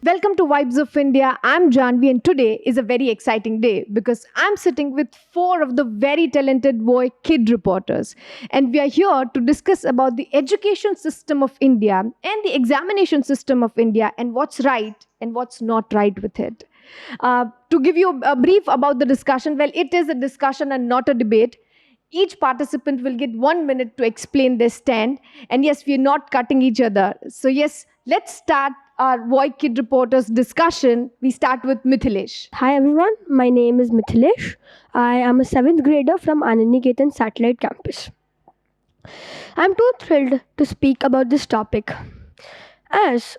Welcome to Vibes of India. I'm Janvi, and today is a very exciting day because I'm sitting with four of the very talented boy kid reporters, and we are here to discuss about the education system of India and the examination system of India and what's right and what's not right with it. To give you a brief about the discussion, well, it is a discussion and not a debate. Each participant will get 1 minute to explain their stand. And yes, we're not cutting each other. So, yes, let's start our Boy Kid Reporters discussion. We start with Mithilesh. Hi everyone, my name is Mithilesh. I am a 7th grader from Ananiketan Satellite Campus. I'm too thrilled to speak about this topic.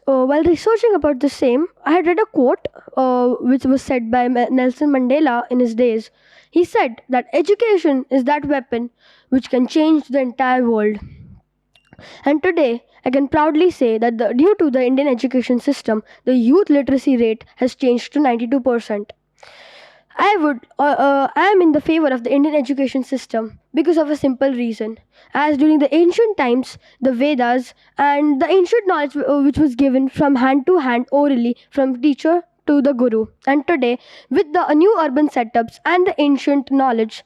While researching about the same, I had read a quote which was said by Nelson Mandela in his days. He said that education is that weapon which can change the entire world. And today, I can proudly say that due to the Indian education system, the youth literacy rate has changed to 92%. I am in the favor of the Indian education system because of a simple reason. As during the ancient times, the Vedas and the ancient knowledge which was given from hand to hand orally from teacher to the guru. And today, with the new urban setups and the ancient knowledge,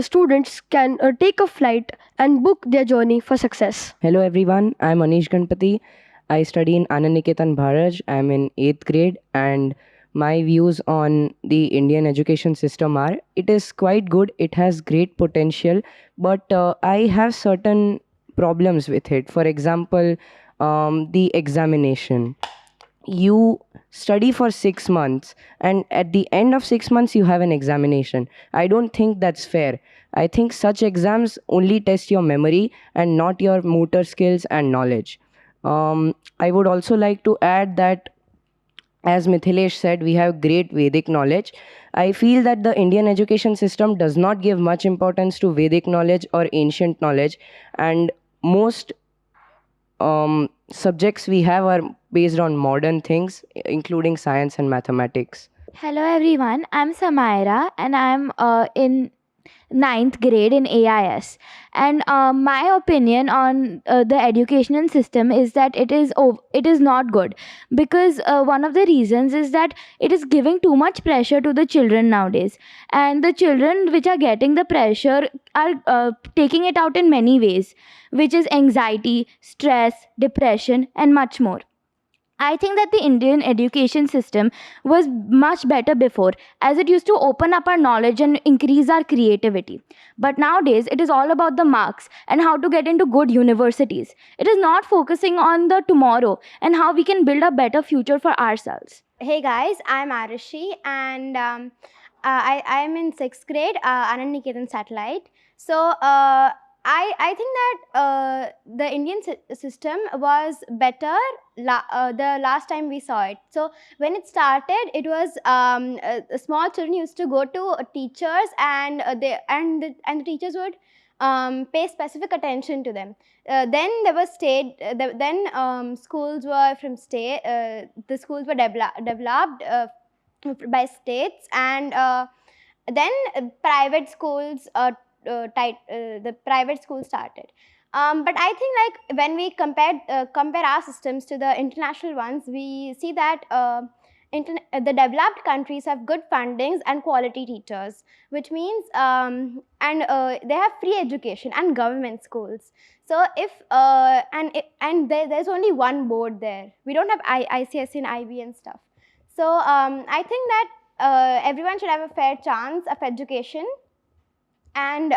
students can take a flight and book their journey for success. Hello everyone, I'm Anish Ganpati. I study in Ananiketan Bharaj. I'm in 8th grade and my views on the Indian education system are it is quite good, it has great potential, but I have certain problems with it. For example, the examination. You study for 6 months and at the end of 6 months you have an examination. I don't think that's fair. I think such exams only test your memory and not your motor skills and knowledge. I would also like to add that, as Mithilesh said, we have great Vedic knowledge. I feel that the Indian education system does not give much importance to Vedic knowledge or ancient knowledge, and most subjects we have are based on modern things, including science and mathematics. Hello everyone, I'm Samaira and I'm in ninth grade in AIS. And my opinion on the educational system is that it is not good because one of the reasons is that it is giving too much pressure to the children nowadays, and the children which are getting the pressure are taking it out in many ways, which is anxiety, stress, depression, and much more. I think that the Indian education system was much better before, as it used to open up our knowledge and increase our creativity. But nowadays, it is all about the marks and how to get into good universities. It is not focusing on the tomorrow and how we can build a better future for ourselves. Hey guys, I'm Arishi and I'm in 6th grade, Ananiketan Satellite. So I think that the Indian system was better the last time we saw it. So when it started, it was small children used to go to teachers and the teachers would pay specific attention to them. Then there was schools were from state. The schools were developed by states, and then private schools. The private schools started. But I think like when we compare our systems to the international ones, we see that the developed countries have good fundings and quality teachers, which means they have free education and government schools. So there's only one board there. We don't have ICSE and IB and stuff. So I think that everyone should have a fair chance of education, and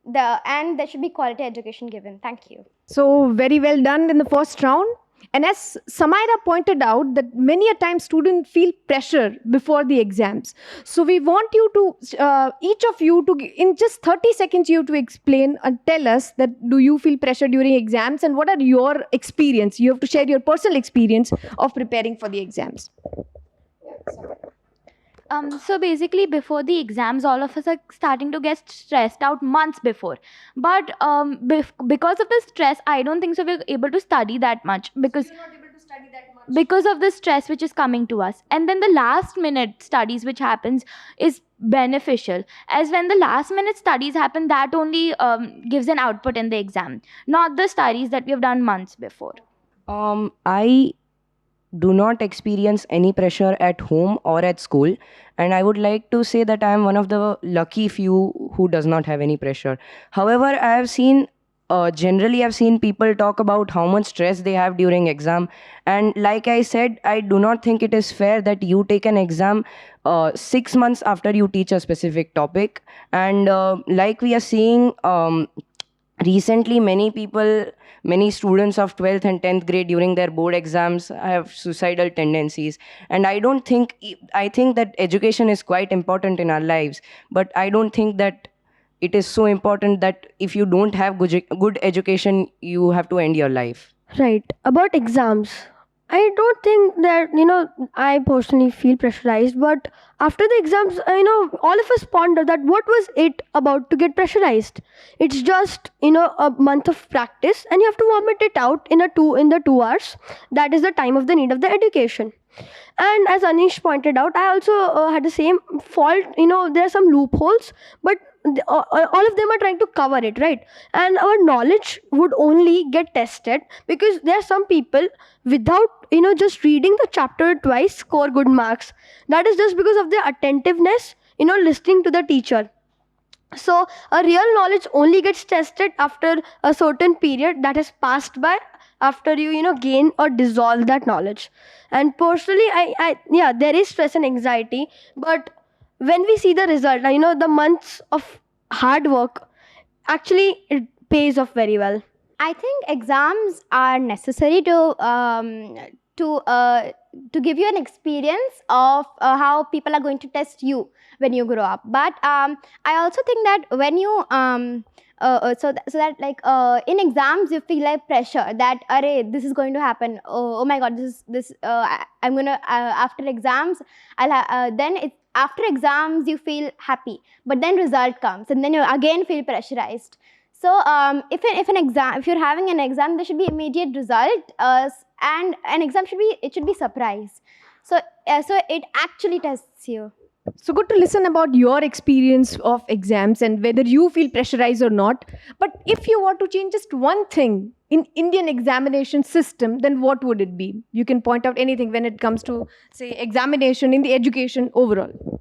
there should be quality education given. Thank you. So, very well done in the first round. And as Samaira pointed out, that many a time students feel pressure before the exams. So we want you to, each of you, in just 30 seconds, you have to explain and tell us that do you feel pressure during exams and what are your experience? You have to share your personal experience of preparing for the exams. So basically, before the exams, all of us are starting to get stressed out months before. But because of the stress, I don't think so we're able to study that much because because of the stress which is coming to us. And then the last minute studies which happens is beneficial, as when the last minute studies happen, that only gives an output in the exam, not the studies that we have done months before. I do not experience any pressure at home or at school, and I would like to say that I am one of the lucky few who does not have any pressure. However, I have seen generally I've seen people talk about how much stress they have during exam, and like I said, I do not think it is fair that you take an exam 6 months after you teach a specific topic. And like we are seeing recently, many students of 12th and 10th grade during their board exams have suicidal tendencies. And I think that education is quite important in our lives, but I don't think that it is so important that if you don't have good education, you have to end your life. Right. About exams, I don't think that, I personally feel pressurized, but after the exams, all of us ponder that what was it about to get pressurized? It's just, a month of practice and you have to vomit it out in the 2 hours. That is the time of the need of the education. And as Anish pointed out, I also had the same fault. There are some loopholes, but all of them are trying to cover it, right? And our knowledge would only get tested because there are some people without just reading the chapter twice score good marks. That is just because of their attentiveness, listening to the teacher. So a real knowledge only gets tested after a certain period that has passed by, after you gain or dissolve that knowledge. And personally, I yeah, there is stress and anxiety, but when we see the result, the months of hard work, actually it pays off very well. I think exams are necessary to to give you an experience of how people are going to test you when you grow up. But I also think that when you so that like in exams you feel like pressure that array this is going to happen. Oh my God, I'm gonna after exams then it's after exams you feel happy, but then result comes and then you again feel pressurized. So if you're having an exam, there should be immediate result, and an exam should be surprise. So it actually tests you. So good to listen about your experience of exams and whether you feel pressurized or not. But if you were to change just one thing in Indian examination system, then what would it be? You can point out anything when it comes to, say, examination in the education overall.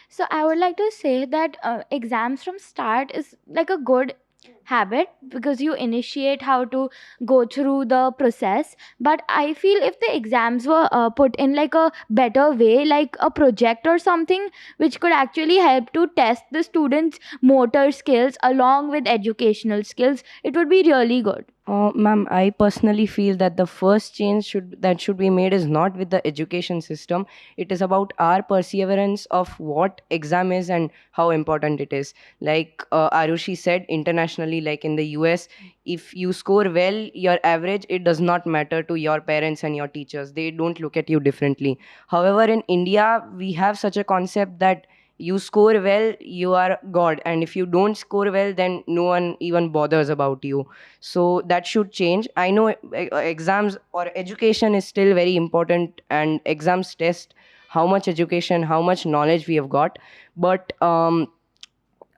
So I would like to say that exams from start is like a good habit because you initiate how to go through the process. But I feel if the exams were put in like a better way, like a project or something, which could actually help to test the students' motor skills along with educational skills, it would be really good. Ma'am, I personally feel that the first change should be made is not with the education system. It is about our perseverance of what exam is and how important it is. Like Arushi said, internationally, like in the US, if you score well, your average, it does not matter to your parents and your teachers. They don't look at you differently. However, in India, we have such a concept that you score well, you are God, and if you don't score well, then no one even bothers about you. So that should change. I know exams or education is still very important, and exams test how much education, how much knowledge we have got. But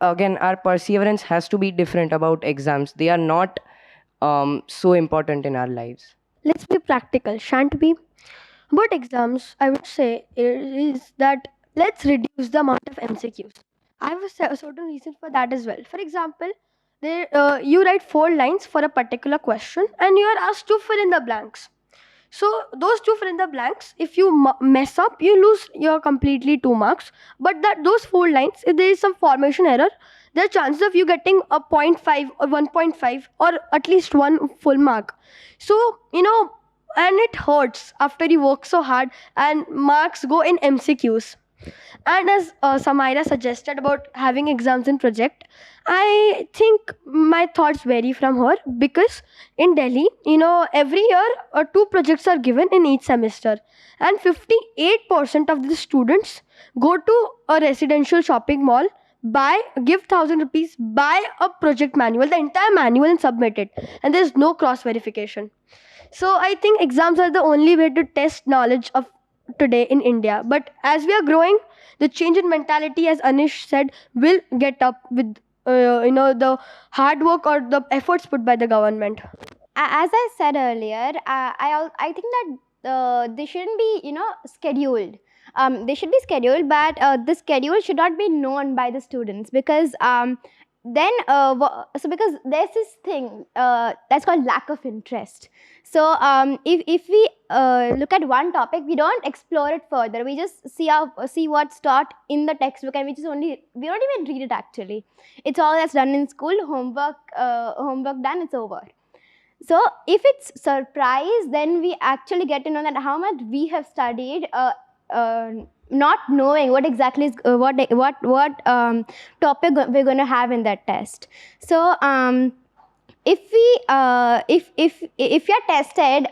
again, our perseverance has to be different about exams. They are not so important in our lives. Let's be practical, shan't we? About exams, I would say is that let's reduce the amount of MCQs. I have a certain reason for that as well. For example, you write 4 lines for a particular question and you are asked to fill in the blanks. So those two fill in the blanks. If you mess up, you lose your completely 2 marks. But that those 4 lines, if there is some formation error, there are chances of you getting a 0.5 or 1.5 or at least one full mark. So and it hurts after you work so hard and marks go in MCQs. And as Samaira suggested about having exams in project, I think my thoughts vary from her because in Delhi, every year 2 projects are given in each semester, and 58% of the students go to a residential shopping mall, give 1,000 rupees, buy a project manual, the entire manual, and submit it, and there's no cross verification. So I think exams are the only way to test knowledge of today in India. But as we are growing, the change in mentality, as Anish said, will get up with the hard work or the efforts put by the government. as I said earlier, I think that they shouldn't be, scheduled. They should be scheduled, but the schedule should not be known by the students, because then so because there's this thing that's called lack of interest. So if we look at one topic, we don't explore it further. We just see what's taught in the textbook, and we don't even read it actually. It's all that's done in school, homework done, it's over. So if it's surprise, then we actually get to know that how much we have studied, not knowing what exactly is what topic we're going to have in that test. So if we if you're tested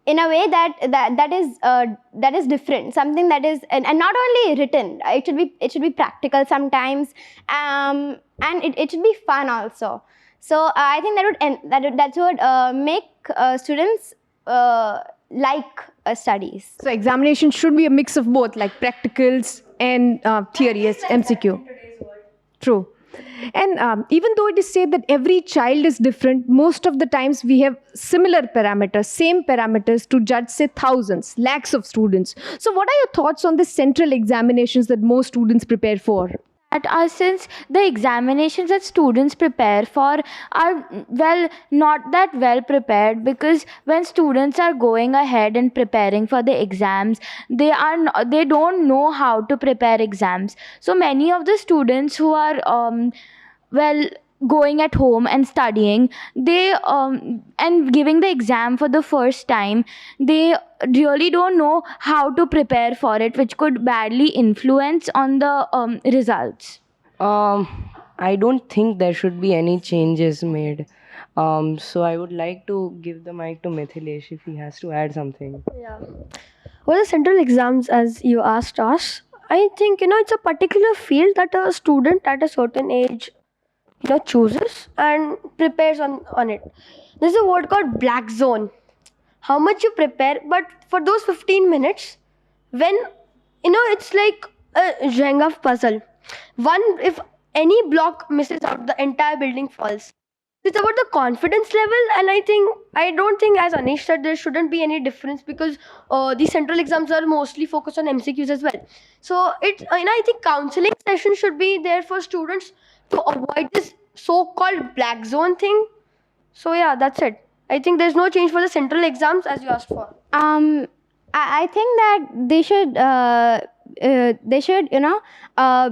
in a way that is different, something that is, and not only written, it should be practical sometimes, and it should be fun also. So I think that would make students like studies. So examination should be a mix of both, like practicals and theories, MCQ. True. And even though it is said that every child is different, most of the times we have similar parameters, same parameters to judge, say, thousands, lakhs of students. So, what are your thoughts on the central examinations that most students prepare for? That since the examinations that students prepare for are, well, not that well prepared, because when students are going ahead and preparing for the exams, they don't know how to prepare exams. So many of the students who are well, going at home and studying, they and giving the exam for the first time, they really don't know how to prepare for it, which could badly influence on the results. Um, I don't think there should be any changes made. So I would like to give the mic to Mithilesh if he has to add something. Yeah. Well, the central exams, as you asked us, I think it's a particular field that a student at a certain age chooses and prepares on it. There's a word called black zone. How much you prepare, but for those 15 minutes, when it's like a Jenga puzzle. One, if any block misses out, the entire building falls. It's about the confidence level, and I don't think, as Anish said, there shouldn't be any difference, because the central exams are mostly focused on MCQs as well. So I think counseling sessions should be there for students to avoid this so-called black zone thing. So yeah, that's it. I think there's no change for the central exams as you asked for. I think that they should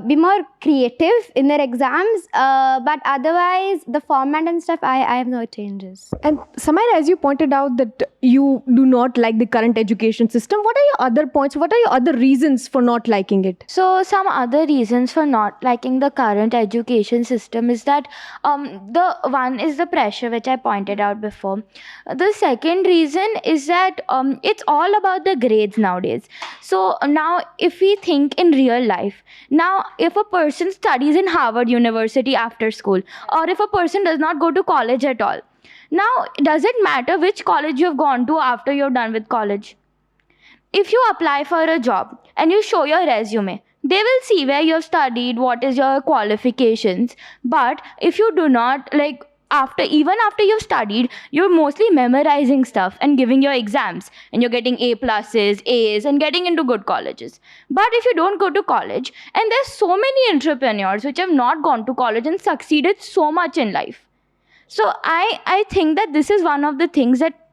be more creative in their exams, but otherwise the format and stuff, I have no changes. And Samaira, as you pointed out that you do not like the current education system, what are your other points? What are your other reasons for not liking it? So some other reasons for not liking the current education system is that the one is the pressure, which I pointed out before. The second reason is that it's all about the grades nowadays. So now if we think in real life, now if a person studies in Harvard University after school, or if a person does not go to college at all, now does it matter which college you have gone to after you're done with college? If you apply for a job and you show your resume, they will see where you have studied, what is your qualifications. But if you do not, like, even after you've studied, you're mostly memorizing stuff and giving your exams, and you're getting A pluses, A's, and getting into good colleges. But if you don't go to college, and there's so many entrepreneurs which have not gone to college and succeeded so much in life. So I think that this is one of the things that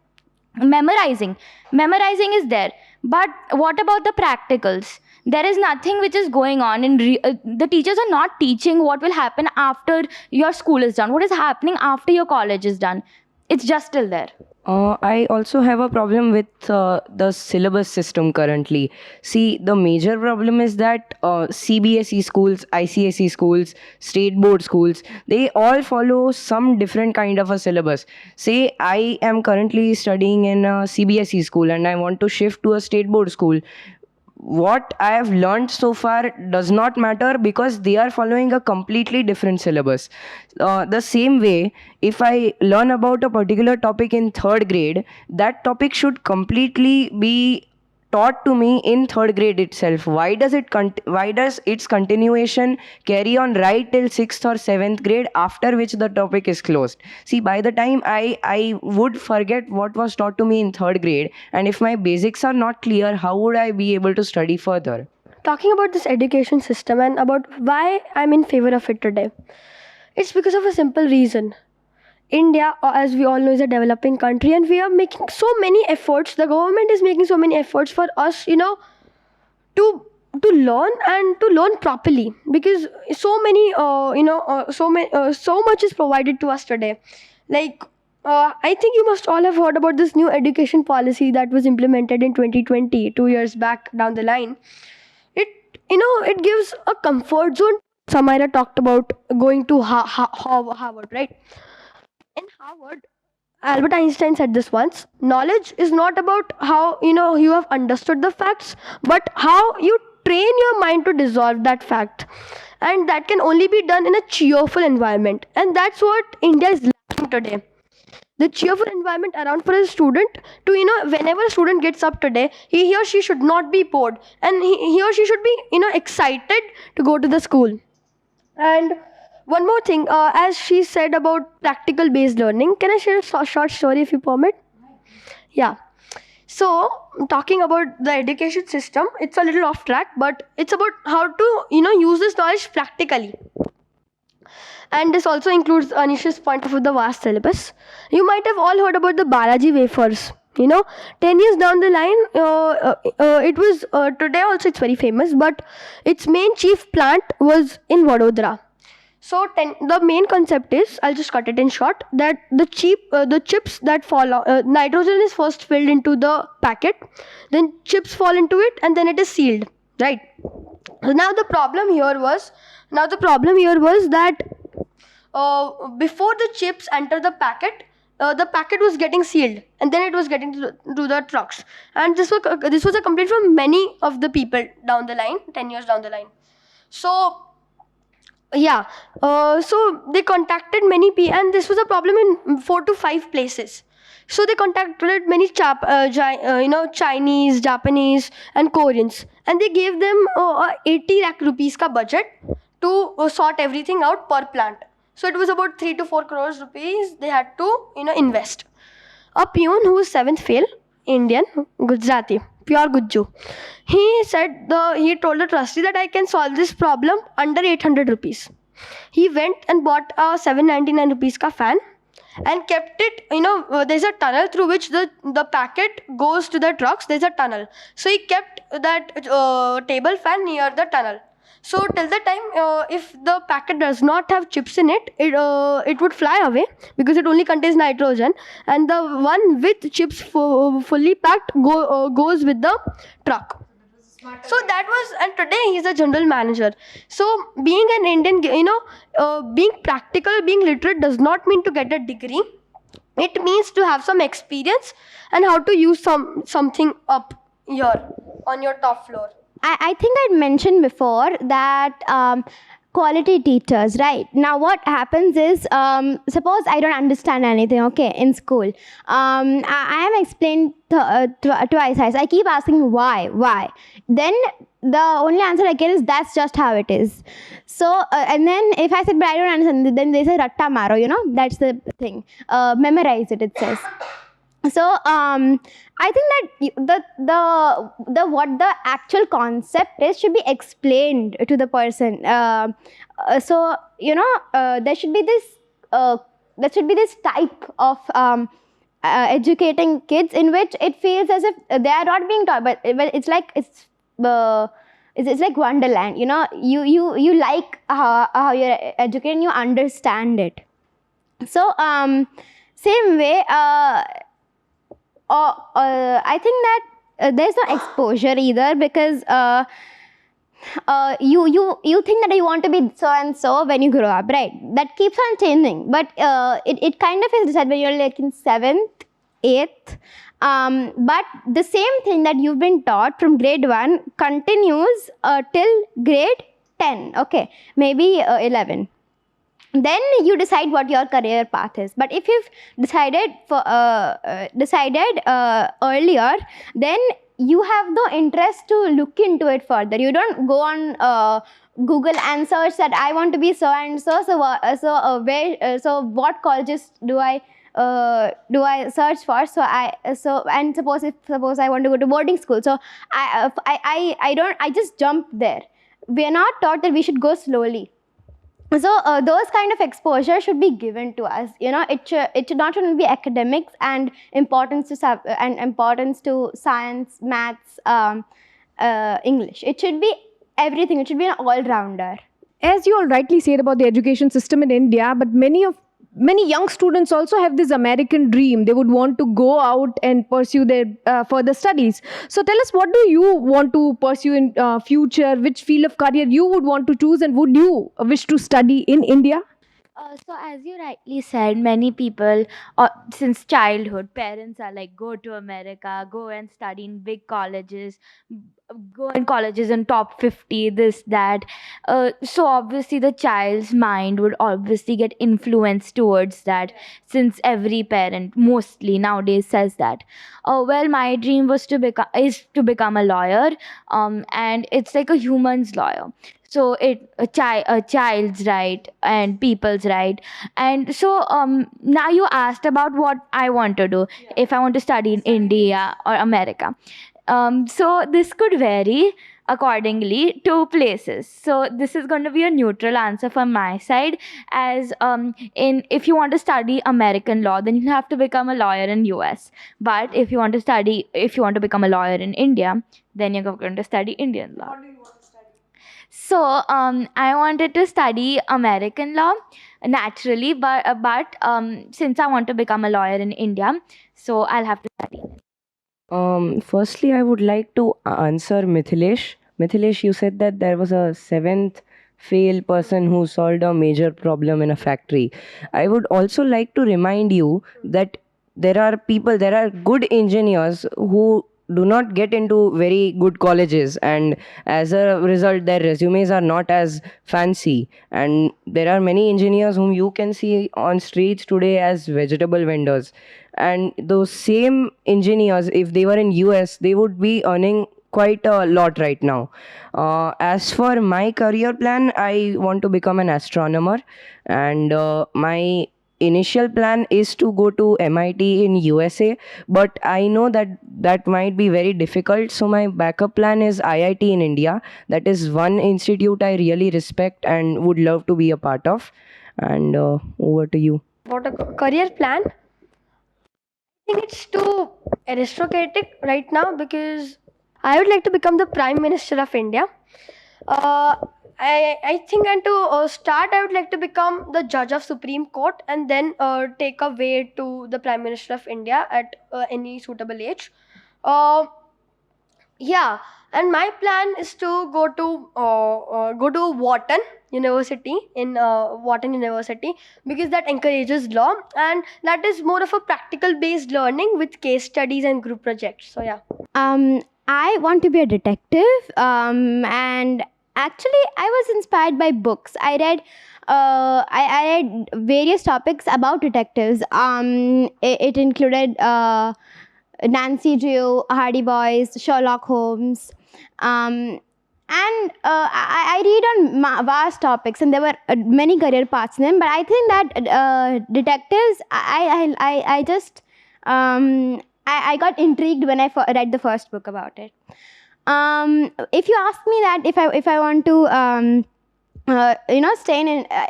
memorizing is there, but what about the practicals? There is nothing which is going on the teachers are not teaching what will happen after your school is done, what is happening after your college is done. It's just still there. I also have a problem with the syllabus system currently. See, the major problem is that CBSE schools, ICSE schools, state board schools, they all follow some different kind of a syllabus. Say, I am currently studying in a CBSE school and I want to shift to a state board school. What I have learned so far does not matter, because they are following a completely different syllabus. The same way, if I learn about a particular topic in third grade, that topic should completely be taught to me in third grade itself. Why does its continuation carry on right till sixth or seventh grade, after which the topic is closed? See, by the time I would forget what was taught to me in third grade, and if my basics are not clear, how would I be able to study further? Talking about this education system and about why I'm in favor of it today, it's because of a simple reason. India, as we all know, is a developing country, and we are making so many efforts. The government is making so many efforts for us, to learn and to learn properly, because so many, so much is provided to us today. Like, I think you must all have heard about this new education policy that was implemented in 2020, 2 years back down the line. It, it gives a comfort zone. Samaira talked about going to Harvard, right? In Harvard, Albert Einstein said this once: knowledge is not about how you have understood the facts, but how you train your mind to dissolve that fact. And that can only be done in a cheerful environment. And that's what India is lacking today. The cheerful environment around for a student to, whenever a student gets up today, he or she should not be bored, and he or she should be, excited to go to the school. And one more thing, as she said about practical based learning, can I share a short story if you permit? Yeah. So, talking about the education system, it's a little off track, but it's about how to, use this knowledge practically. And this also includes Anisha's point of the vast syllabus. You might have all heard about the Balaji wafers. 10 years down the line, it was, today also it's very famous, but its main chief plant was in Vadodara. So the main concept is, I'll just cut it in short, that the chips that fall out, nitrogen is first filled into the packet, then chips fall into it, and then it is sealed, right? So now the problem here was that before the chips enter the packet was getting sealed, and then it was getting to the trucks. And this was a complaint from many of the people down the line, 10 years down the line. So yeah, so they contacted many people, and this was a problem in 4 to 5 places. So they contacted many Chinese, Japanese, and Koreans, and they gave them 80 lakh rupees ka budget to sort everything out per plant. So it was about 3 to 4 crores rupees they had to invest. A peon who was 7th fail, Indian, Gujarati, pure Gujju. He told the trustee that I can solve this problem under 800 rupees. He went and bought a 799 rupees ka fan and kept it, there's a tunnel through which the packet goes to the trucks. There's a tunnel. So he kept that table fan near the tunnel. So till the time, if the packet does not have chips in it, it would fly away because it only contains nitrogen, and the one with chips fully packed goes with the truck. So that was, and today he's a general manager. So being an Indian, being practical, being literate does not mean to get a degree. It means to have some experience and how to use something up here on your top floor. I think I'd mentioned before that quality teachers, right? Now what happens is, suppose I don't understand anything, okay, in school. I am explained twice. I keep asking why. Then the only answer I get is that's just how it is. So, and then if I said, but I don't understand, then they say ratta maro, that's the thing. Memorize it says. So I think that the what the actual concept is should be explained to the person. So there should be this type of educating kids in which it feels as if they are not being taught, but it's like it's like Wonderland. You like how you're educated, you understand it. So same way. I think that there's no exposure either, because you think that you want to be so and so when you grow up, right? That keeps on changing, but it kind of is decided when you're like in 7th, 8th. But the same thing that you've been taught from grade 1 continues till grade 10, okay, maybe 11. Then you decide what your career path is. But if you've decided earlier, then you have no interest to look into it further. You don't go on Google and search that I want to be so and so. So what colleges do I search for? And suppose I want to go to boarding school. So I just jump there. We are not taught that we should go slowly. So those kind of exposure should be given to us. It should not only be academics and importance to science, maths, English. It should be everything. It should be an all-rounder. As you all rightly said about the education system in India, but many young students also have this American dream. They would want to go out and pursue their further studies. So tell us, what do you want to pursue in future? Which field of career you would want to choose, and would you wish to study in India? So as you rightly said, many people, since childhood, parents are like, go to America, go and study in big colleges, go in colleges in top 50, this, that. So obviously the child's mind would obviously get influenced towards that, since every parent mostly nowadays says that. Well, my dream was to become a lawyer, and it's like a human's lawyer. So a child's right and people's right. And so now you asked about what I want to do, if I want to study in India or America. So this could vary accordingly to places. So this is going to be a neutral answer from my side, as in if you want to study American law, then you have to become a lawyer in US. But if you want to become a lawyer in India, then you're going to study Indian law. So I wanted to study American law naturally, but since I want to become a lawyer in India, so I'll have to study. Firstly, I would like to answer Mithilesh. Mithilesh, you said that there was a seventh fail person who solved a major problem in a factory. I would also like to remind you that there are good engineers who do not get into very good colleges, and as a result their resumes are not as fancy, and there are many engineers whom you can see on streets today as vegetable vendors, and those same engineers, if they were in US, they would be earning quite a lot right now. As for my career plan, I want to become an astronomer, and my initial plan is to go to MIT in USA, but I know that that might be very difficult, so my backup plan is IIT in India. That is one institute I really respect and would love to be a part of. And over to you. What a career plan? I think it's too aristocratic right now, because I would like to become the Prime Minister of India. I think, and to start, I would like to become the judge of Supreme Court, and then take a way to the Prime Minister of India at any suitable age. Yeah, and my plan is to go to Wharton University in Wharton University, because that encourages law, and that is more of a practical based learning with case studies and group projects. So yeah. I want to be a detective, and actually, I was inspired by books. I read various topics about detectives. It included Nancy Drew, Hardy Boys, Sherlock Holmes, and I read on vast topics, and there were many career paths in them. But I think that detectives, I just I got intrigued when I read the first book about it. If you ask me that if I want to if I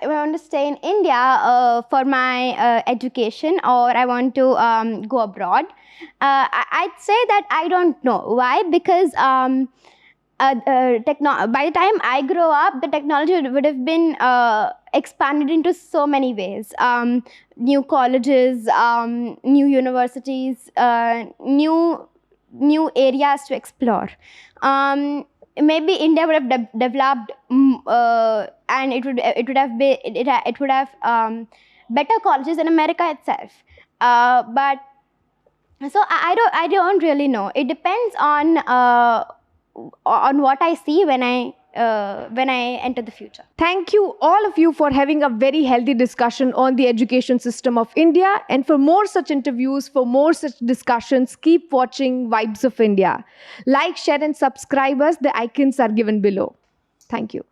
want to stay in India for my education, or I want to go abroad, I'd say that I don't know. Why? Because by the time I grow up, the technology would have been expanded into so many ways. New colleges, new universities, new areas to explore. Maybe India would have developed, and it would have better colleges than America itself. But so I don't really know. It depends on what I see when I when I enter the future. Thank you, all of you, for having a very healthy discussion on the education system of India. And for more such interviews, for more such discussions, keep watching Vibes of India. Like, share, and subscribe us. The icons are given below. Thank you.